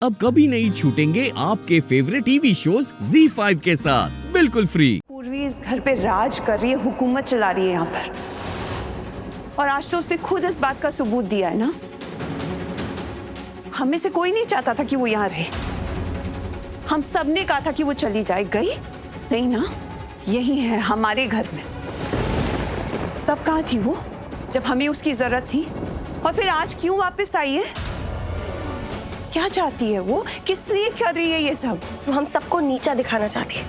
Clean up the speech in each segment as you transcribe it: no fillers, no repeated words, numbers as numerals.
अब कभी नहीं छूटेंगे आपके फेवरेट टीवी शोज ZEE5 के साथ बिल्कुल फ्री। पूर्वी इस घर पे राज कर रही है, हुकूमत चला रही है यहाँ पर, और आज तो उसने खुद इस बात का सबूत दिया है ना। हमें से कोई नहीं चाहता था कि वो यहाँ रहे। हम सब ने कहा था कि वो चली जाए, गई नहीं ना, यही है हमारे घर में। तब कहाँ थी वो जब हमें उसकी जरूरत थी, और फिर आज क्यों वापस आई है? क्या चाहती है वो? किस लिए कर रही है ये सब? वो हम सबको नीचा दिखाना चाहती है।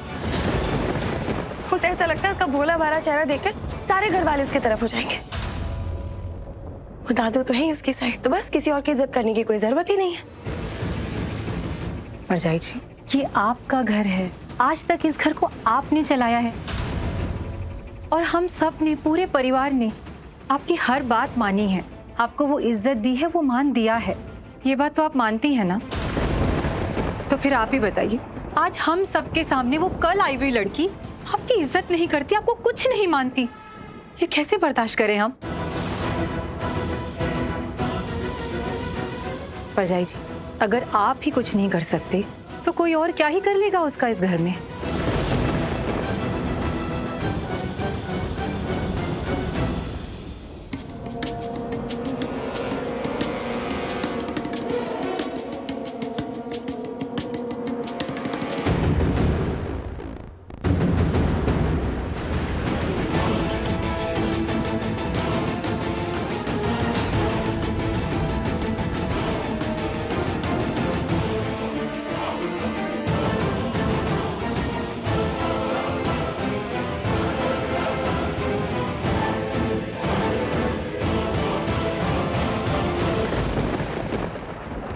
उसे ऐसा लगता है उसका भोला भाला चेहरा देखकर सारे घर वाले उसकी तरफ हो जाएंगे। वो दादू तो है ही उसकी साइड, तो बस किसी और की इज्जत करने की कोई जरूरत ही नहीं है। परजाई जी, ये आपका घर है, आज तक इस घर को आपने चलाया है और हम सब ने, पूरे परिवार ने आपकी हर बात मानी है। आपको वो इज्जत दी है, वो मान दिया है, ये बात तो आप मानती हैं ना? तो फिर आप ही बताइए, आज हम सबके सामने वो कल आई हुई लड़की आपकी इज्जत नहीं करती, आपको कुछ नहीं मानती, ये कैसे बर्दाश्त करें हम? परजाई जी, अगर आप ही कुछ नहीं कर सकते तो कोई और क्या ही कर लेगा उसका इस घर में।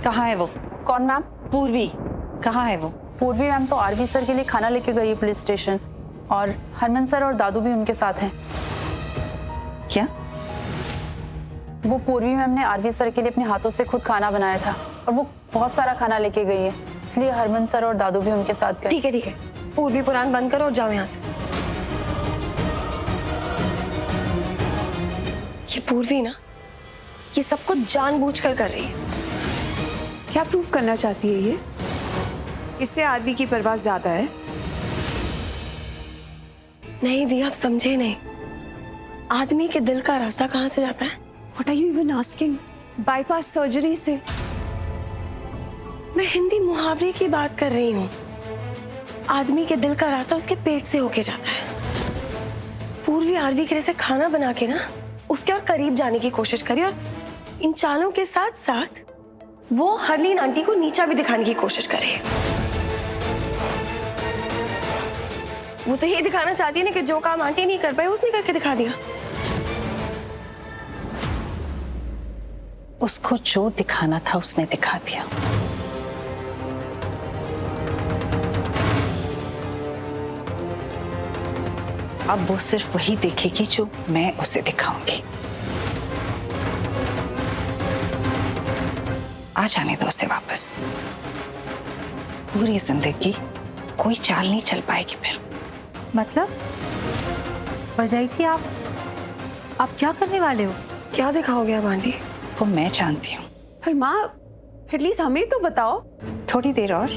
कहाँ है वो? कौन मैम? पूर्वी कहाँ है वो? पूर्वी मैम तो आरवी सर के लिए खाना लेके गई है पुलिस स्टेशन, और हरमन सर और दादू भी उनके साथ हैं। क्या? वो पूर्वी मैम ने आरवी सर के लिए अपने हाथों से खुद खाना बनाया था, और वो बहुत सारा खाना लेके गई है, इसलिए हरमन सर और दादू भी उनके साथ गए। ठीक है, पूर्वी पुराण बंद करो और जाओ यहाँ से। ये पूर्वी ना, ये सब कुछ जानबूझकर कर रही है। क्या प्रूफ करना चाहती है ये? इससे आरवी की परवाह ज्यादा है। नहीं दी, आप समझे नहीं। आदमी के दिल का रास्ता कहाँ से जाता है? What are you even asking? Bypass surgery से। मैं हिंदी मुहावरे की बात कर रही हूँ। आदमी के दिल का रास्ता उसके पेट से होके जाता है। पूर्वी आरवी के लिए से खाना बना के ना उसके और करीब जाने की कोशिश करी, और इन चालों के साथ साथ वो हरलीन आंटी को नीचा भी दिखाने की कोशिश करे। वो तो ये दिखाना चाहती है ना कि जो काम आंटी नहीं कर पाई उसने करके दिखा दिया। उसको जो दिखाना था उसने दिखा दिया। अब वो सिर्फ वही देखेगी जो मैं उसे दिखाऊंगी। आ जाने दो उसे वापस। पूरी जिंदगी कोई चाल नहीं चल पाएगी फिर। मतलब परजाई जी, आप क्या करने वाले हो? क्या दिखाओगे आप आंटी? वो मैं जानती हूँ। पर माँ, एटलीस्ट हमें तो बताओ। थोड़ी देर और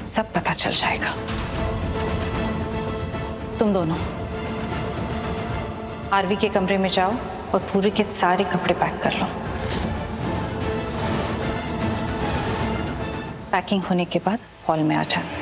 सब पता चल जाएगा। तुम दोनों आरवी के कमरे में जाओ और पूरी के सारे कपड़े पैक कर लो। पैकिंग होने के बाद हॉल में आ जाना।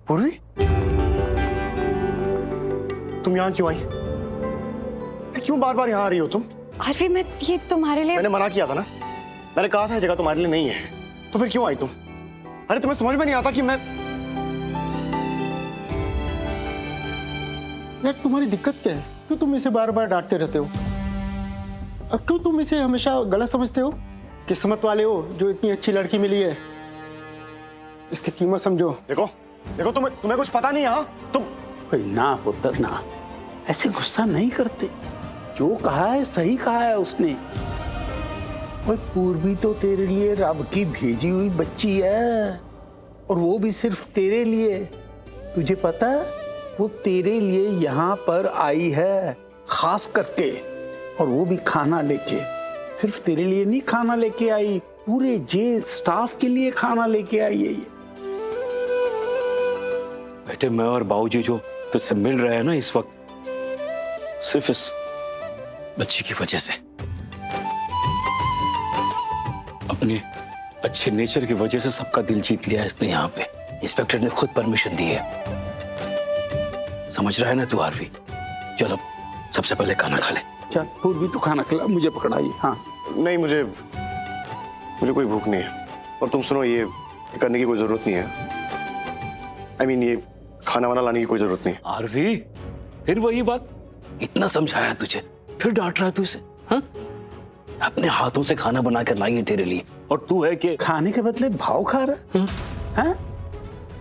पूर्वी, तुम यहाँ क्यों आई? क्यों बार बार यहाँ आ रही हो तुम? आरवी, मैं ये तुम्हारे लिए। मैंने मना किया था ना, मैंने कहा था ये जगह तुम्हारे लिए नहीं है, तो फिर क्यों आई तुम? अरे तुम्हें समझ में नहीं आता कि मैं यार तुम्हारी दिक्कत क्या है? क्यों तुम इसे बार बार डांटते रहते हो? अब क्यों तुम इसे हमेशा गलत समझते हो? किस्मत वाले हो जो इतनी अच्छी लड़की मिली है, इसकी कीमत समझो। देखो देखो, तुम्हें कुछ पता नहीं है। हाँ तुम ना पुत्र ना, ऐसे गुस्सा नहीं करते। जो कहा है सही कहा है उसने। और पूर्वी तो तेरे लिए रब की भेजी हुई बच्ची है, और वो भी सिर्फ तेरे लिए। तुझे पता है वो तेरे लिए यहाँ पर आई है खास करके, और वो भी खाना लेके। सिर्फ तेरे लिए नहीं खाना लेके आई, पूरे जेल स्टाफ के लिए खाना लेके आई है ये। बेटे मैं और बाबूजी जो तुझसे मिल रहे हैं ना इस वक्त, सिर्फ इस बच्ची की वजह से, अपने अच्छे नेचर की वजह से सबका दिल जीत लिया इसने। यहाँ पे इंस्पेक्टर ने खुद परमिशन दी है। समझ रहा है ना तू आरवी? चलो सबसे पहले खाना खा ले। चल पूर्वी तू खाना खिला, मुझे पकड़ाई। हाँ नहीं, मुझे कोई भूख नहीं है। और तुम सुनो, ये करने की कोई जरूरत नहीं है। I mean, ये खाना वाना लाने की कोई जरूरत नहीं है। आरवी फिर वही बात, इतना समझाया तुझे फिर डांट रहा है तू इसे? हाँ, अपने हाथों से खाना बना कर लाई है तेरे लिए, और तू है कि खाने के बदले भाव खा रहा है?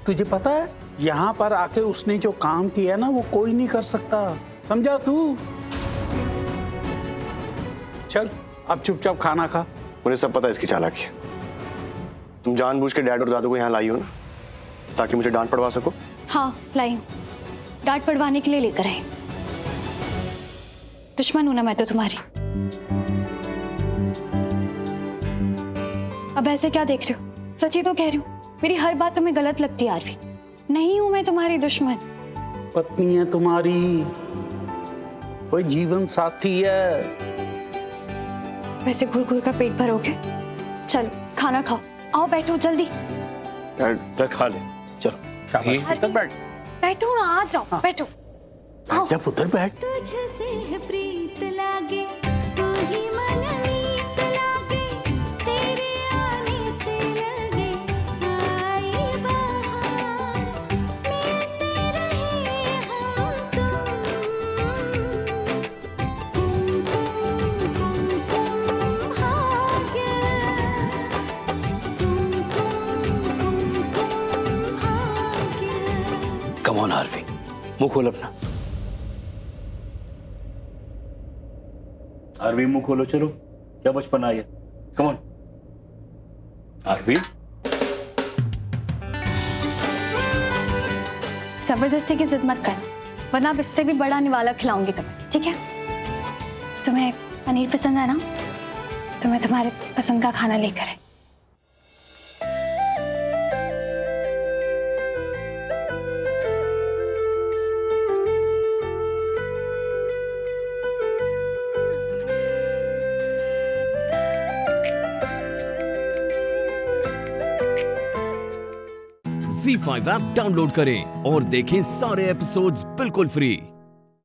तुझे पता है यहाँ पर आके उसने जो काम किया ना वो कोई नहीं कर सकता, समझा तू? चल अब चुपचाप खाना खा। मुझे सब पता है इसकी चालाकी। तुम जानबूझ के डैड और दादू को यहाँ लाई हो ना, ताकि मुझे डांट पड़वा सको। हाँ लाई हूँ, डांट पड़वाने के लिए लेकर आई। दुश्मन हूं ना मैं तो तुम्हारी। अब ऐसे क्या देख रहे हो? सच्ची तो कह रही हूँ, मेरी हर बात तुम्हें गलत लगती है आरवी। नहीं हूं मैं तुम्हारी दुश्मन। पत्नी है तुम्हारी, कोई जीवन साथी है। वैसे घुर घुर का पेट भरोगे? चलो खाना खाओ, आओ बैठो जल्दी। खा ले चलो। बैठो ना, आ जाओ बैठो। जब उधर बैठ। तुझसे प्रीत लागे, तू ही मन मीत लागे, तेरे आने से लगे आई बहार, मिलते रहे हम तुम, भाग्य, भाग्य। कम ऑन आरवी, मुंह खोल अपना। आरवी मुंह खोलो, चलो क्या बचपन आ गया। Come on Aarvi. जबरदस्ती की जिद मत कर, वरना अब इससे भी बड़ा निवाला खिलाऊंगी तुम्हें, ठीक है? तुम्हें पनीर पसंद है ना, तो मैं तुम्हारे पसंद का खाना लेकर आई। Z5 ऐप डाउनलोड करें और देखें सारे एपिसोड्स बिल्कुल फ्री।